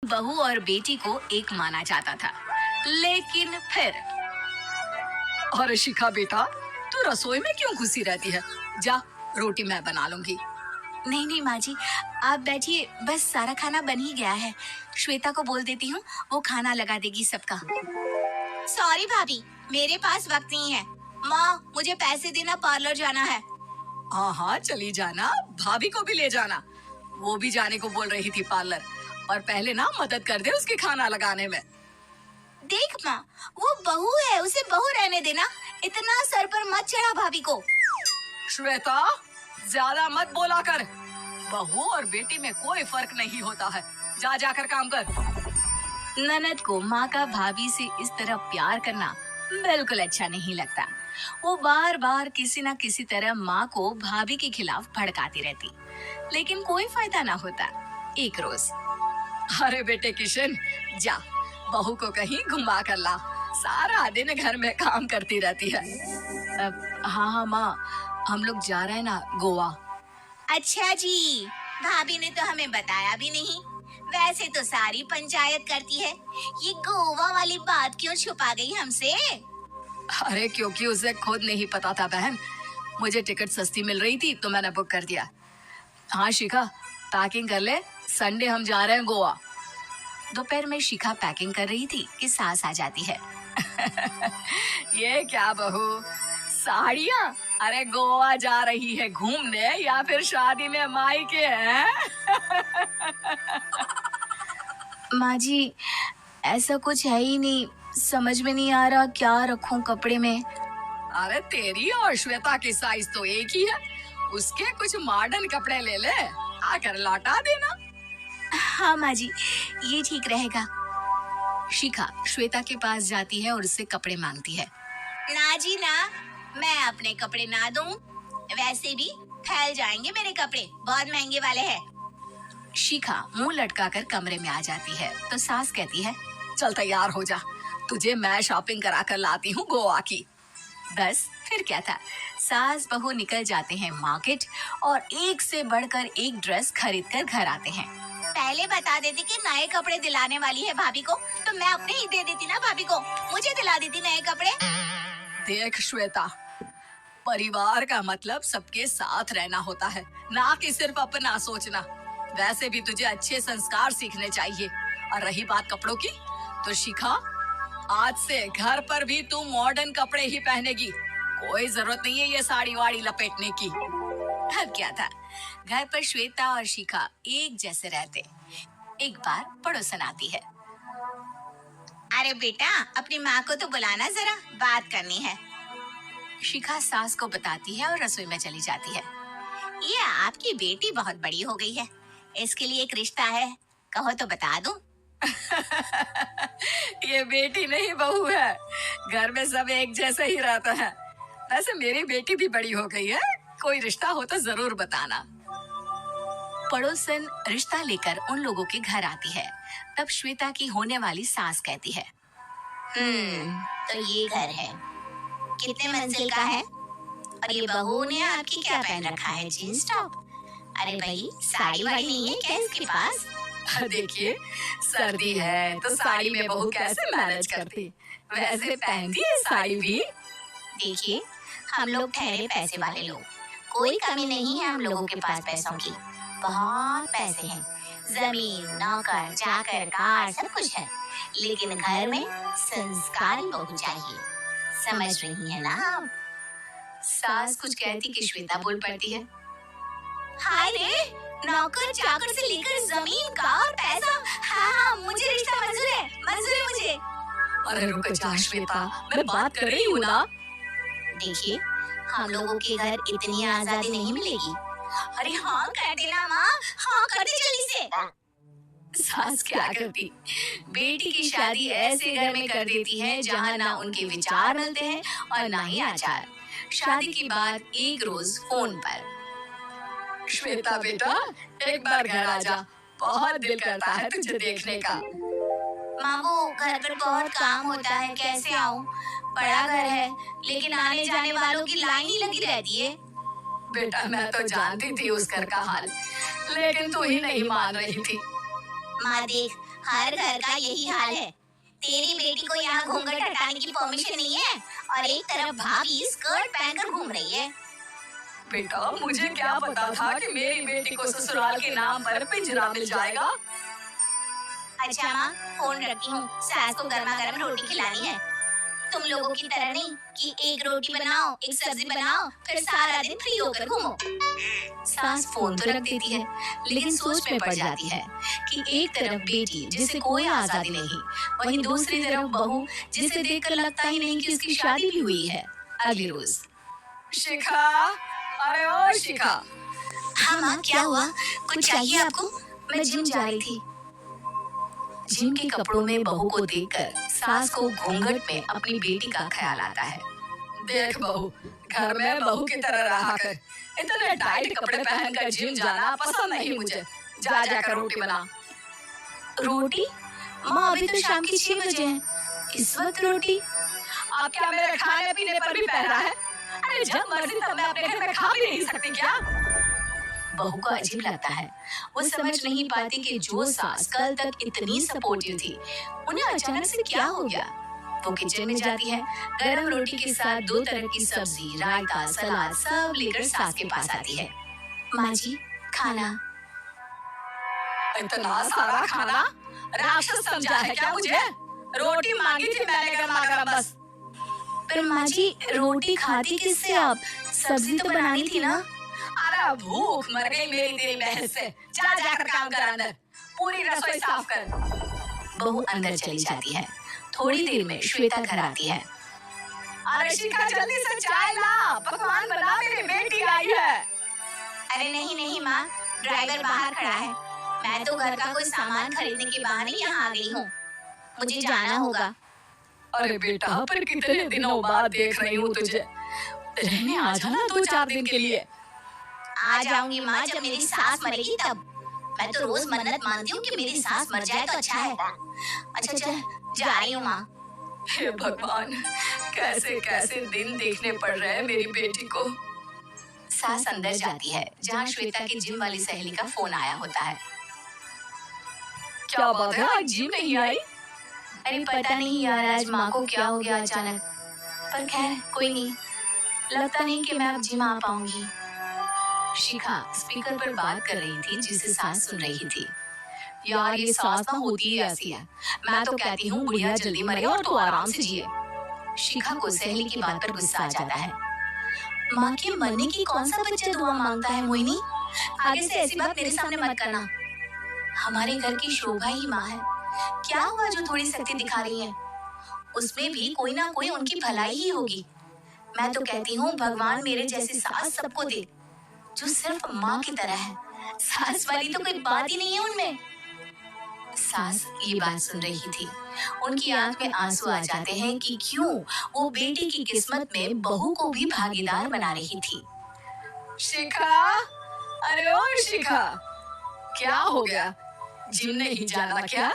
बहू और बेटी को एक माना जाता था, लेकिन फिर अरे शिखा बेटा, तू रसोई में क्यों घुसी रहती है? जा, रोटी मैं बना लूंगी। नहीं नहीं माँ जी, आप बैठिए, बस सारा खाना बन ही गया है। श्वेता को बोल देती हूँ, वो खाना लगा देगी सबका। सॉरी भाभी, मेरे पास वक्त नहीं है। माँ, मुझे पैसे देना, पार्लर जाना है। हाँ हाँ, चली जाना, भाभी को भी ले जाना। वो भी जाने को बोल रही थी पार्लर, और पहले ना मदद कर दे उसके खाना लगाने में। देख माँ, वो बहू है, उसे बहू रहने देना। इतना सर पर मत चढ़ा भाभी को। श्वेता, ज्यादा मत बोला कर। बहू और बेटी में कोई फर्क नहीं होता है। जा जाकर काम कर। ननद को माँ का भाभी से इस तरह प्यार करना बिल्कुल अच्छा नहीं लगता। वो बार बार किसी न किसी तरह माँ को भाभी के खिलाफ भड़काती रहती, लेकिन कोई फायदा ना होता। एक रोज, अरे बेटे किशन, जा बहू को कहीं घुमा कर ला। सारा दिन घर में काम करती रहती है। हाँ हाँ माँ, हम लोग जा रहे हैं ना गोवा। अच्छा जी, भाभी ने तो हमें बताया भी नहीं। वैसे तो सारी पंचायत करती है, ये गोवा वाली बात क्यों छुपा गई हमसे? अरे क्योंकि उसे खुद नहीं पता था बहन। मुझे टिकट सस्ती मिल रही थी तो मैंने बुक कर दिया। हाँ शिखा, पैकिंग कर ले, संडे हम जा रहे हैं गोवा। दोपहर में शिखा पैकिंग कर रही थी कि सास आ जाती है। ये क्या बहू, साड़ियाँ? अरे गोवा जा रही है घूमने या फिर शादी में मायके हैं? माँ जी, ऐसा कुछ है ही नहीं, समझ में नहीं आ रहा क्या रखूं कपड़े में। अरे तेरी और श्वेता की साइज तो एक ही है। उसके कुछ मॉडर्न कपड़े ले ले, आकर लौटा देना। हाँ माँ जी, ये ठीक रहेगा। शिखा श्वेता के पास जाती है और उससे कपड़े मांगती है। ना जी ना, मैं अपने कपड़े ना दूं। वैसे भी फैल जाएंगे मेरे कपड़े, बहुत महंगे वाले हैं। शिखा मुंह लटकाकर कमरे में आ जाती है तो सास कहती है, चल तैयार हो जा, तुझे मैं शॉपिंग करा कर लाती हूँ गोवा की। बस फिर क्या था, सास बहू निकल जाते हैं मार्केट और एक से बढ़कर एक ड्रेस खरीद कर घर आते हैं। पहले बता देती कि नए कपड़े दिलाने वाली है भाभी को, तो मैं अपने ही दे देती ना भाभी को, मुझे दिला देती नए कपड़े। देख श्वेता, परिवार का मतलब सबके साथ रहना होता है, ना कि सिर्फ अपना सोचना। वैसे भी तुझे अच्छे संस्कार सीखने चाहिए। और रही बात कपड़ों की, तो शिखा, आज से घर पर भी तू मॉडर्न कपड़े ही पहनेगी। कोई जरूरत नहीं है ये साड़ी वाड़ी लपेटने की। अब क्या था, घर पर श्वेता और शिखा एक जैसे रहते। एक बार पड़ोसन आती है। अरे बेटा, अपनी माँ को तो बुलाना जरा, बात करनी है। शिखा सास को बताती है और रसोई में चली जाती है। ये आपकी बेटी बहुत बड़ी हो गई है, इसके लिए एक रिश्ता है, कहो तो बता दूं। ये बेटी नहीं बहू है, घर में सब एक जैसे ही रहता है। वैसे मेरी बेटी भी बड़ी हो गई है, कोई रिश्ता हो तो जरूर बताना। पड़ोसन रिश्ता लेकर उन लोगों के घर आती है। तब श्वेता की होने वाली सास कहती है, तो ये घर है, कितने मंजिल का है? और ये बहू ने आपकी क्या पहन रखा है, जींस टॉप? अरे भाई, साड़ी वाड़ी नहीं है क्या इसके पास? देखिए, सर्दी है तो साड़ी में बहू कैसे मैनेज करती। वैसे पहनती है साड़ी भी। देखिए, हम लोग ठहरे पैसे वाले लोग, कोई कमी नहीं है हम लोगों के पास पैसों की, बहुत पैसे हैं, जमीन, नौकर, चाकर, कार, सब कुछ है, लेकिन घर में संस्कारी बहू चाहिए। समझ रही है ना आप? सास कुछ कहती कि श्वेता बोल पड़ती है, हाय रे, नौकर चाकर से लेकर जमीन, कार, पैसा, हाँ मुझे रिश्ता मंजूर है, मंजूर है मुझे। अरे रुक जा श्वेता, मैं बात कर रही हूँ ना। देखिए, हम लोगों के घर इतनी आजादी नहीं मिलेगी। अरे हाँ कर देना माँ, हाँ कर दे जल्दी से। सास क्या करती, बेटी की शादी ऐसे घर में कर देती है जहाँ ना उनके विचार मिलते हैं और ना ही आचार। शादी के बाद एक रोज फोन पर, श्वेता बेटा, एक बार घर आ जा, बहुत दिल करता है तुझे देखने का। मामू, घर पर बहुत काम होता है, कैसे आऊँ? बड़ा घर है, लेकिन आने जाने वालों की लाइन ही लगी रहती है। बेटा मैं तो जानती थी उस घर का हाल, लेकिन तू ही नहीं मान रही थी। माँ देख, हर घर का यही हाल है। तेरी बेटी को यहाँ घूंघट हटाने की परमिशन नहीं है और एक तरफ भाभी स्कर्ट पहनकर घूम रही है। बेटा, मुझे क्या पता था कि मेरी बेटी को ससुराल के नाम पर पिंजरा मिल जाएगा। अच्छा माँ, फोन रखती हूँ, सास को गर्मा गर्म रोटी खिलानी है। तुम लोगों की तरह नहीं कि एक रोटी बनाओ, एक सब्जी बनाओ, फिर सारा दिन फ्री होकर घूमो। सास फोन तो रख देती है, लेकिन सोच में पड़ जाती है कि एक तरफ बेटी जिसे कोई आजादी नहीं, वहीं दूसरी तरफ बहू जिसे देखकर लगता ही नहीं कि उसकी शादी भी हुई है। अगले रोज। शिखा, अरे ओ शिखा। हाँ माँ, क्या हुआ? कुछ चाहिए आपको? मैं जिम जा रही थी। जिम के कपड़ों में बहू को देखकर सास को घूंघट में अपनी बेटी का ख्याल आता है। देख बहू, घर में बहू की तरह रहा कर। इतने टाइट कपड़े पहनकर जिम जाना पसंद नहीं मुझे। जा जाकर रोटी बना। रोटी? माँ, अभी तो शाम के 6 बजे हैं। इस वक्त रोटी? आप क्या मेरे खाने पीने पर भी पहरा है? अरे जब मर्जी तब मैं अपने घर में खा भी नहीं सकती क्या? बहू को अजीब लगता है। वो समझ नहीं पाती कि जो सास कल तक इतनी सपोर्टिव थी, उन्हें अचानक से क्या हो गया। वो किचन में जाती है, गरम रोटी के साथ 2 तरह की सब्जी, रायता, सलाद सब लेकर सास के पास आती है। माँ जी, खाना। इतना सारा खाना? राक्षस समझा है क्या मुझे? रोटी मांगी थी मैंने गर्मा गर्म बस। पर माँ जी, रोटी खाती किससे आप? सब्जी तो बनानी थी ना। अरे भूख मर गई मेरी तेरी बहस से। जा जाकर काम कर अंदर, पूरी रसोई साफ कर। बहू अंदर चली जाती है। थोड़ी देर में श्वेता घर आती है। अरे शिखा, जल्दी से चाय ला, पकवान बना, मेरी बेटी आई है। अरे नहीं नहीं माँ, ड्राइवर बाहर खड़ा है। मैं तो घर का कोई सामान खरीदने के बहाने यहाँ आ गई हूँ। मुझे जाना होगा। अरे बेटा, पर कितने दिनों बाद देख रही हूँ तुझे। रहने आ जाना 2-4 दिन के लिए। आ जाऊंगी माँ, जब मेरी सास मरेगी तब। मैं तो रोज मन्नत मानती हूँ कि मेरी सास मर जाए तो अच्छा है। अच्छा चल, जा रही हूँ माँ। हे भगवान, कैसे कैसे दिन देखने पड़ रहे हैं मेरी बेटी को। सास अंदर जाती है, जहाँ श्वेता की जिम वाली सहेली का फोन आया होता है। क्या बात है, आज जिम नहीं आई? अरे पता नहीं यार, आज माँ को क्या हो गया अचानक। पर खैर कोई नहीं, लगता नहीं कि मैं अब जिम आ पाऊंगी। शिखा स्पीकर पर बात कर रही थी, जिसे सास सुन रही थी। यार ये सास ना होती ही ऐसी है। मैं तो कहती हूँ बुढ़िया जल्दी मरे और तू आराम से जिए। शिखा को सहेली की बात पर गुस्सा आ जाता है। माँ के मरने की कौन सा बच्चा दुआ मांगता है मोहिनी? आगे से ऐसी बात मेरे सामने मत करना। हमारे घर की शोभा ही माँ है। क्या हुआ जो थोड़ी शक्ति दिखा रही है? उसमें भी कोई ना कोई उनकी भलाई ही होगी। मैं तो कहती हूँ भगवान मेरे जैसी सास सबको दे, जो सिर्फ माँ की तरह है। सास वाली तो कोई बात ही नहीं है उनमें। सास ये बात सुन रही थी। उनकी आंख में आंसू आ जाते हैं कि क्यों वो बेटी की किस्मत में बहू को भी भागीदार बना रही थी। शिखा, अरे ओ शिखा, क्या हो गया? जिम नहीं जाना क्या?